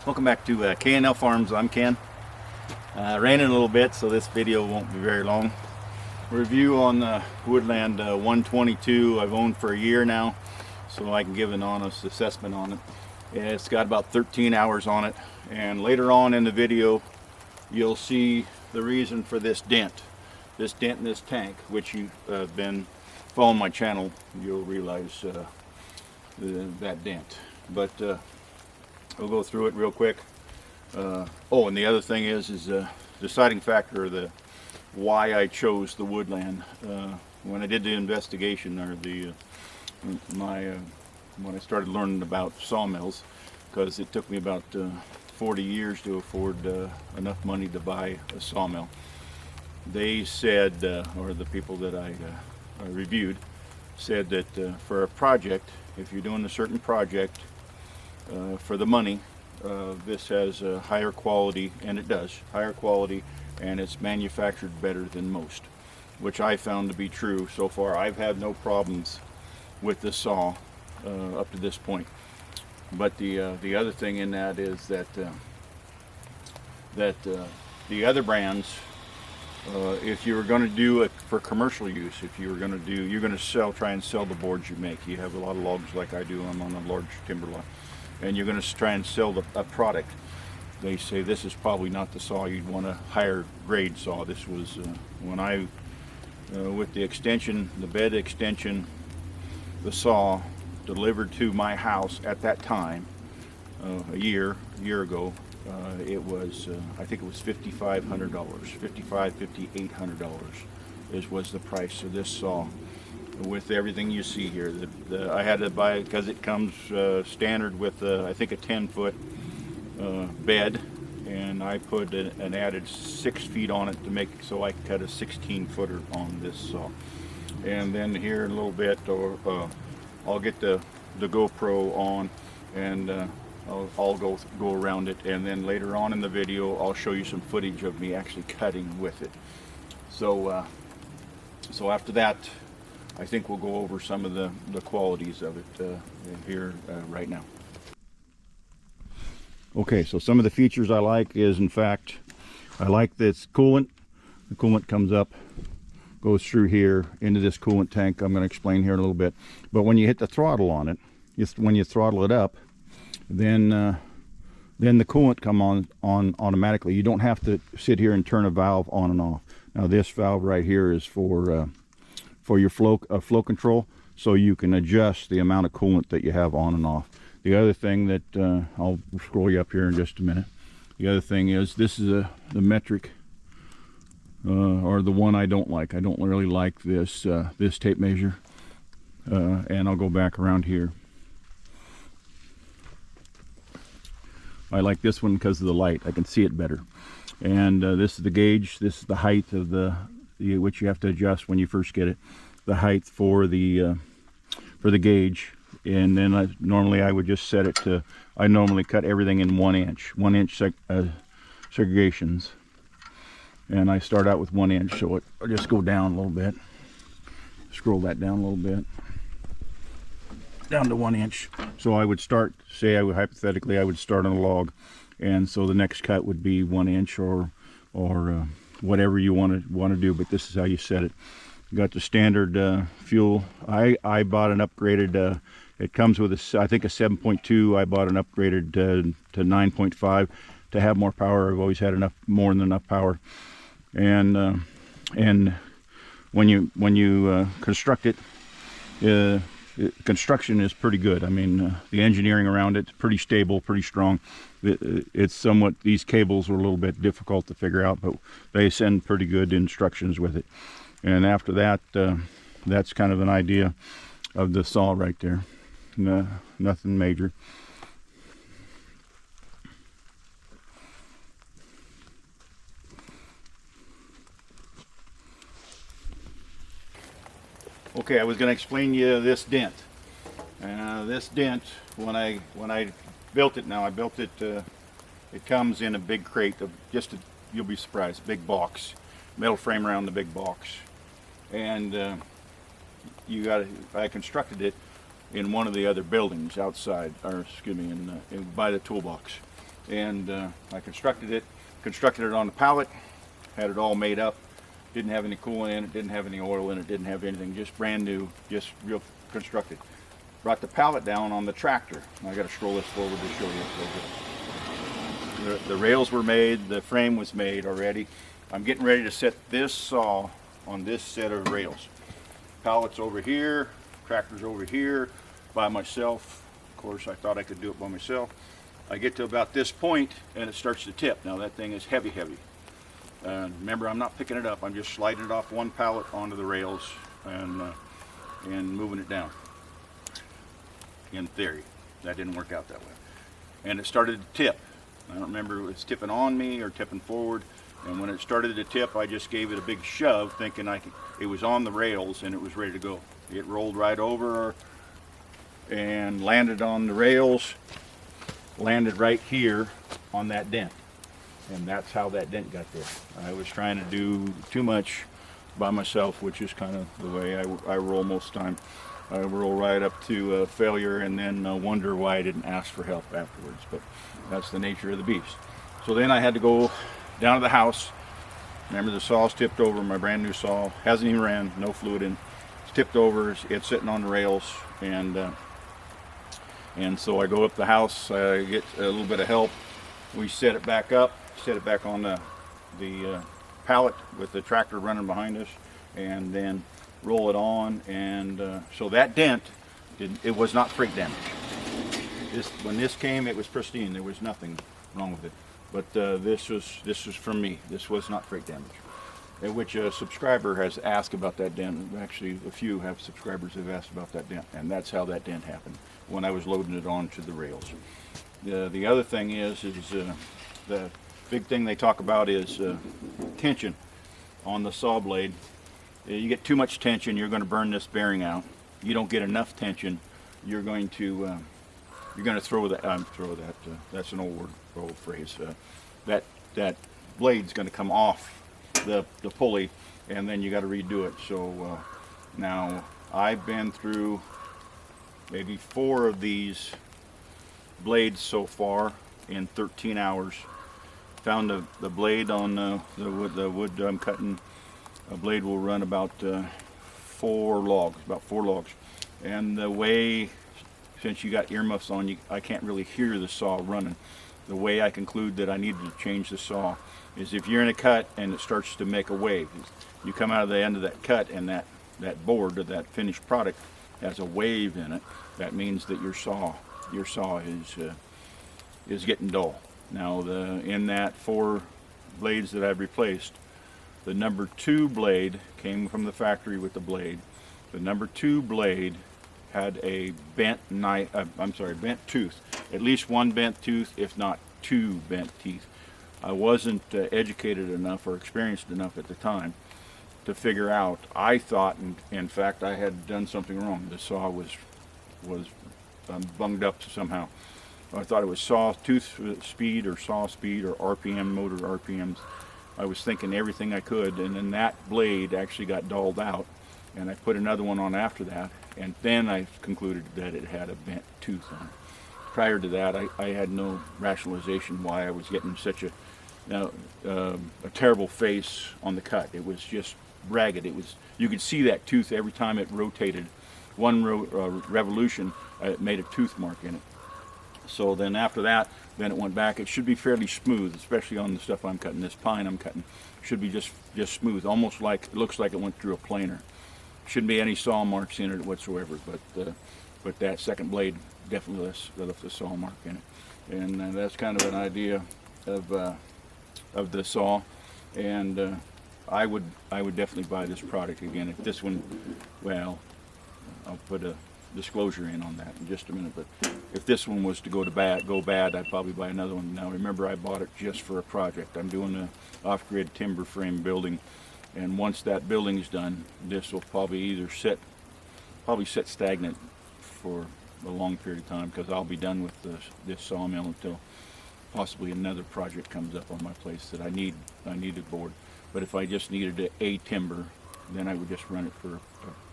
Welcome back to K&L Farms. I'm Ken. Raining a little bit, so this video won't be very long. Review on the Woodland 122 I've owned for a year now, so I can give an honest assessment on it. It's got about 13 hours on it, and later on in the video you'll see the reason for this dent in this tank, which you've been following my channel. You'll realize that dent, but we'll go through it real quick. Oh, and the other thing is deciding factor, the why I chose the Woodland. When I did the investigation, or when I started learning about sawmills, because it took me about 40 years to afford enough money to buy a sawmill. They said, or the people that I reviewed, said that for a project, if you're doing a certain project, for the money, this has a higher quality, and it does, higher quality, and it's manufactured better than most, which I found to be true so far. I've had no problems with this saw up to this point. But the other thing in that is that the other brands, if you were going to do it for commercial use, if you were going to do, you're going to try and sell the boards you make. You have a lot of logs like I do. I'm on a large timber lot, and you're going to try and sell a product. They say this is probably not the saw you'd want, a higher grade saw. This was when I with the extension, the bed extension, the saw delivered to my house at that time, a year ago. It was I think it was $5,500, $5,800 was the price of this saw, with everything you see here. I had to buy it because it comes standard with I think a 10-foot bed, and I put an added 6 feet on it to make it so I could cut a 16-footer on this saw. And then here in a little bit, I'll get the GoPro on, and I'll go around it, and then later on in the video I'll show you some footage of me actually cutting with it. So so after that, I think we'll go over some of the qualities of it here right now. Okay, so some of the features I like is, in fact, I like this coolant. The coolant comes up, goes through here into this coolant tank. I'm going to explain here in a little bit. But when you hit the throttle on it, when you throttle it up, then the coolant come on automatically. You don't have to sit here and turn a valve on and off. Now this valve right here is for your flow control, so you can adjust the amount of coolant that you have on and off. The other thing that I'll scroll you up here in just a minute. The other thing is, this is the metric, or the one I don't like. I don't really like this this tape measure, and I'll go back around here. I like this one because of the light. I can see it better. And this is the gauge. This is the height of which you have to adjust when you first get it. The height for the gauge. And then normally I would just set it to, I normally cut everything in 1 inch segregations. And I start out with 1 inch, so I'll just go down a little bit. Scroll that down a little bit. Down to 1 inch. So I would start, say hypothetically I would start on a log, and so the next cut would be 1 inch or whatever you want to do, but this is how you set it. You got the standard fuel. I bought an upgraded, it comes with I think a 7.2. I bought an upgraded to 9.5 to have more power. I've always had more than enough power. And when you construct it, construction is pretty good. I mean, the engineering around it's pretty stable, pretty strong. It's somewhat, these cables were a little bit difficult to figure out, but they send pretty good instructions with it. And after that, that's kind of an idea of the saw right there. Nothing major. Okay, I was going to explain to you this dent. This dent, when I built it, I built it. It comes in a big crate of you'll be surprised, big box, metal frame around the big box, and I constructed it in one of the other buildings outside, or excuse me, by the toolbox. and I constructed it on the pallet, had it all made up, didn't have any coolant in it, didn't have any oil in it, didn't have anything, just brand new, just real constructed. Brought the pallet down on the tractor. I got to scroll this forward to show you a little bit. The rails were made, the frame was made already. I'm getting ready to set this saw on this set of rails. Pallet's over here, tractor's over here by myself. Of course, I thought I could do it by myself. I get to about this point and it starts to tip. Now that thing is heavy. Remember, I'm not picking it up. I'm just sliding it off one pallet onto the rails and moving it down. In theory, that didn't work out that way. And it started to tip. I don't remember if it was tipping on me or tipping forward. And when it started to tip, I just gave it a big shove, thinking it was on the rails and it was ready to go. It rolled right over and landed on the rails, landed right here on that dent. And that's how that dent got there. I was trying to do too much by myself, which is kind of the way I roll most of the time. I roll right up to failure and then wonder why I didn't ask for help afterwards. But that's the nature of the beast. So then I had to go down to the house. Remember, the saw's tipped over, my brand new saw. Hasn't even ran, no fluid in. It's tipped over, it's sitting on the rails. And so I go up the house, I get a little bit of help. We set it back up, set it back on the pallet with the tractor running behind us, and then roll it on. And so that dent, it was not freight damage. When this came, it was pristine. There was nothing wrong with it. But this was from me. This was not freight damage. Which a subscriber has asked about that dent. Actually, a few subscribers have asked about that dent, and that's how that dent happened when I was loading it onto the rails. The other thing is the big thing they talk about is tension on the saw blade. You get too much tension, you're going to burn this bearing out. You don't get enough tension, you're going to throw that. That's an old phrase. That blade's going to come off the pulley, and then you got to redo it. So now I've been through maybe 4 of these blades so far in 13 hours. Found the blade on the wood I'm cutting. A blade will run about 4 logs. And the way, since you got earmuffs on, I can't really hear the saw running. The way I conclude that I needed to change the saw is if you're in a cut and it starts to make a wave, you come out of the end of that cut and that board or that finished product has a wave in it, that means that your saw is getting dull. Now in that 4 blades that I've replaced, the number 2 blade came from the factory with the blade. The number 2 blade had a bent tooth. At least 1 bent tooth, if not 2 bent teeth. I wasn't educated enough or experienced enough at the time to figure out. I thought, in fact, I had done something wrong. The saw was bunged up somehow. I thought it was saw tooth speed or saw speed or RPM, motor RPMs. I was thinking everything I could, and then that blade actually got dulled out, and I put another one on after that, and then I concluded that it had a bent tooth on it. Prior to that, I had no rationalization why I was getting such a terrible face on the cut. It was just ragged. You could see that tooth every time it rotated. One revolution, it made a tooth mark in it. So then after that, then it went back. It should be fairly smooth, especially on the stuff I'm cutting. This pine I'm cutting should be just smooth, almost like it looks like it went through a planer. Shouldn't be any saw marks in it whatsoever. But that second blade definitely left the saw mark in it, and that's kind of an idea of the saw. And I would definitely buy this product again. If this one, well, I'll put a disclosure in on that in just a minute, but if this one was to go bad, I'd probably buy another one. Now remember, I bought it just for a project. I'm doing an off-grid timber frame building, and once that building's done, this will probably either sit stagnant for a long period of time, because I'll be done with this sawmill until possibly another project comes up on my place that I needed board. But if I just needed a timber, then I would just run it for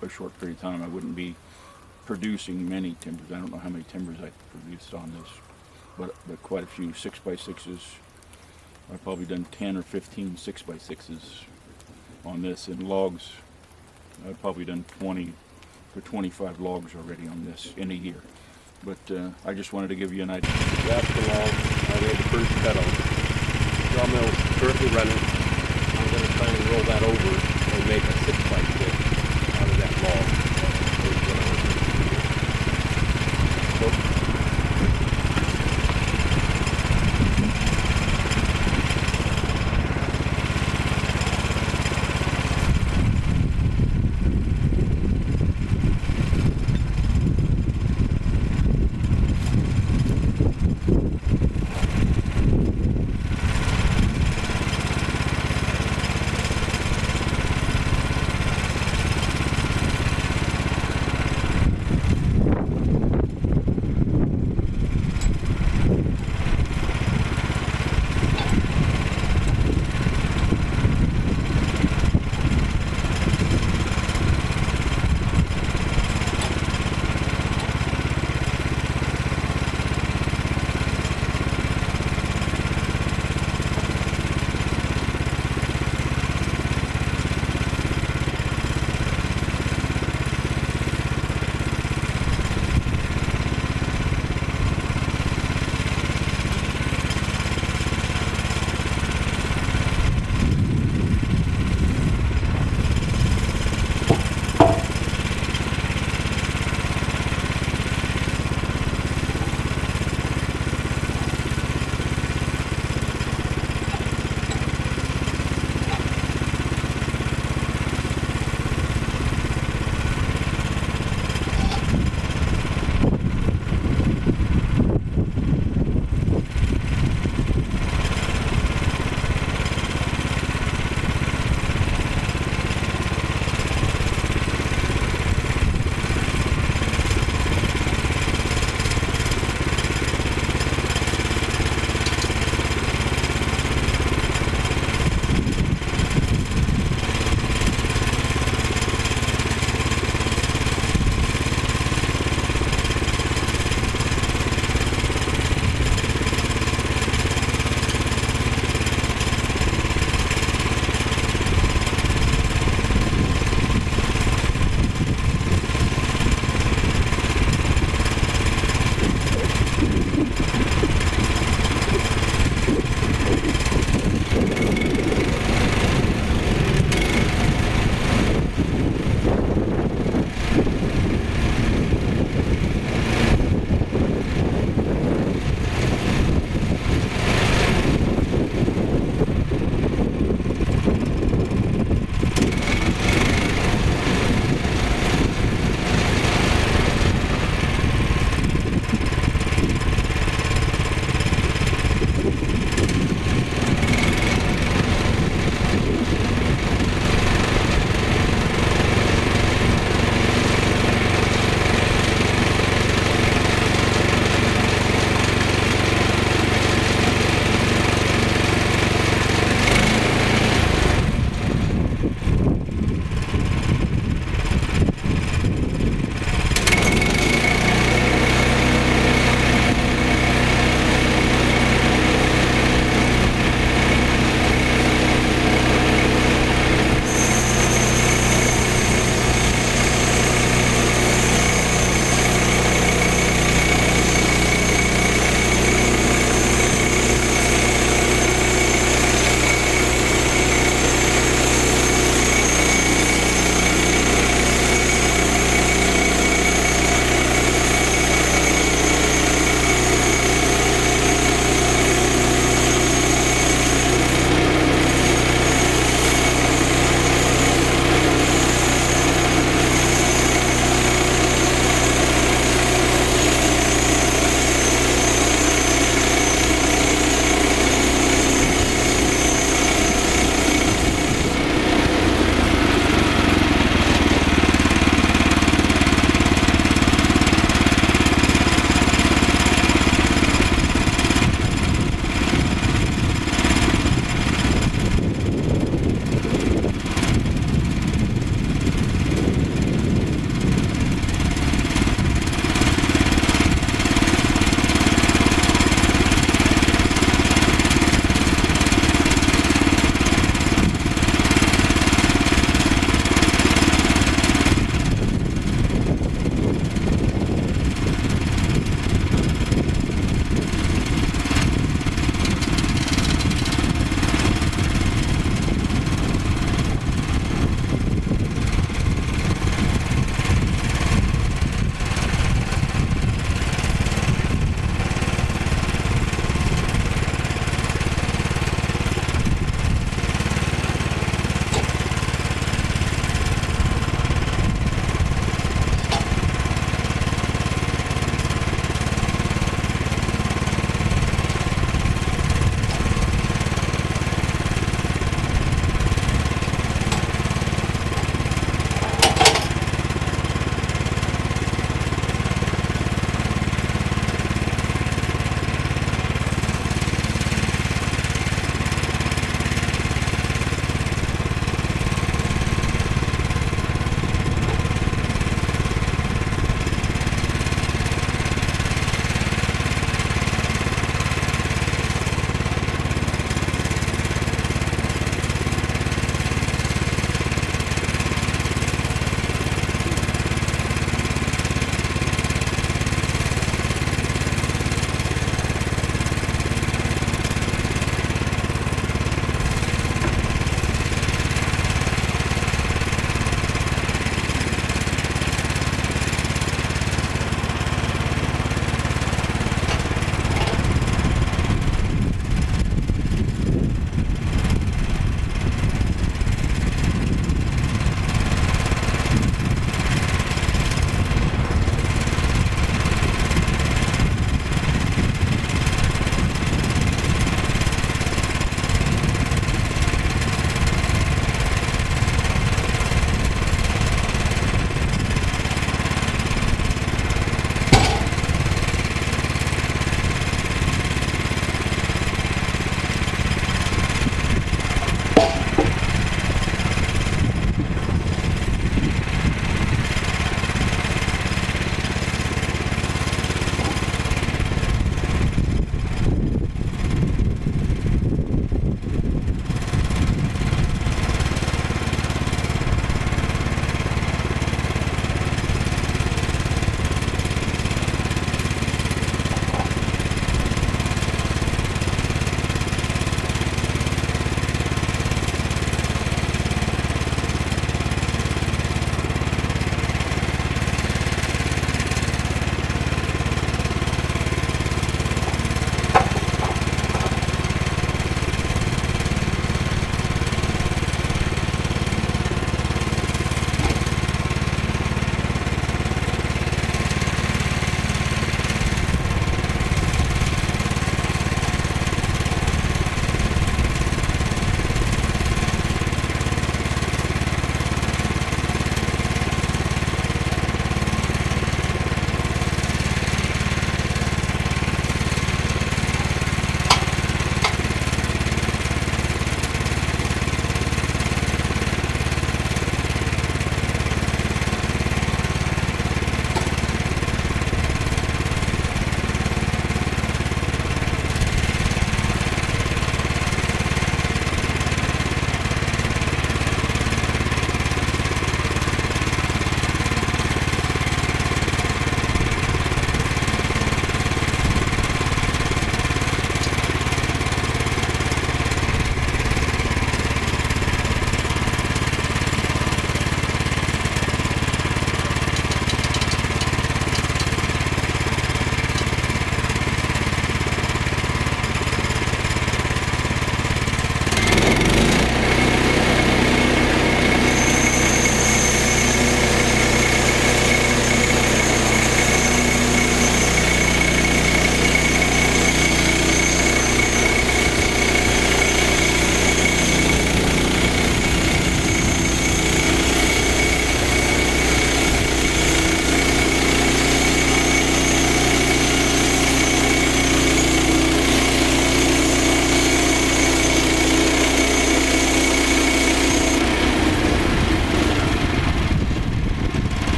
a short period of time. I wouldn't be producing many timbers. I don't know how many timbers I produced on but quite a few 6x6s. I've probably done 10 or 15 6x6s on this. And logs, I've probably done 20 or 25 logs already on this in a year. But I just wanted to give you an idea. That's the log I made the first cut on. Sawmill's currently running. I'm going to try and roll that over and make a 6x6 out of that log.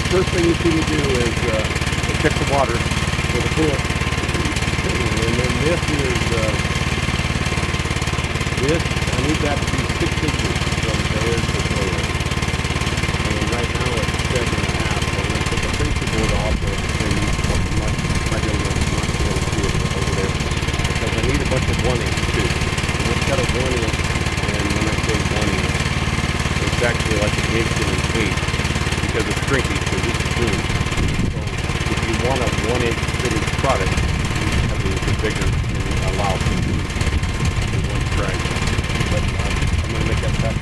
first thing you see me do is check the water for the coolant. And then this is, I need that to be 6 inches from there to there. And right now it's 7.5, so I'm going to take the safety board off and might be able to see it over there. Because I need a bunch of 1-inch too. And let's cut a 1-inch, and when I say 1-inch, it's actually like 1 inch and 1/8 because it's shrinking, because it's green. So if you want a 1-inch finished product, you have to be bigger and allow for one drag. But I'm going to make that cut.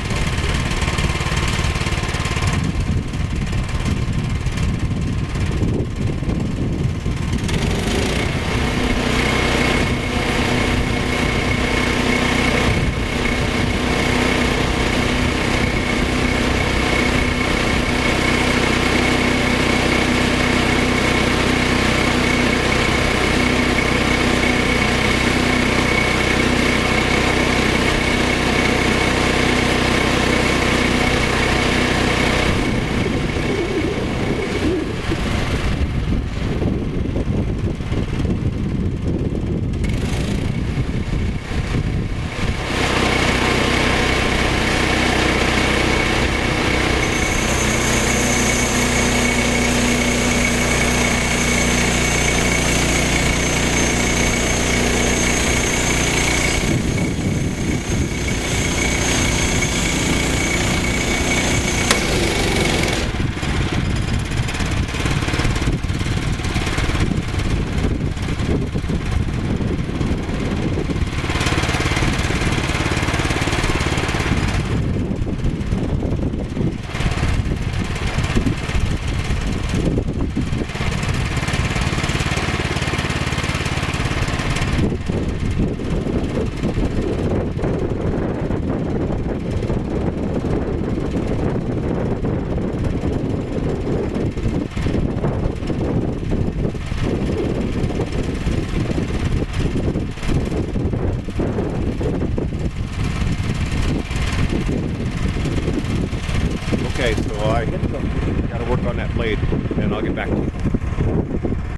Okay, so I hit something. Got to work on that blade, and I'll get back to you.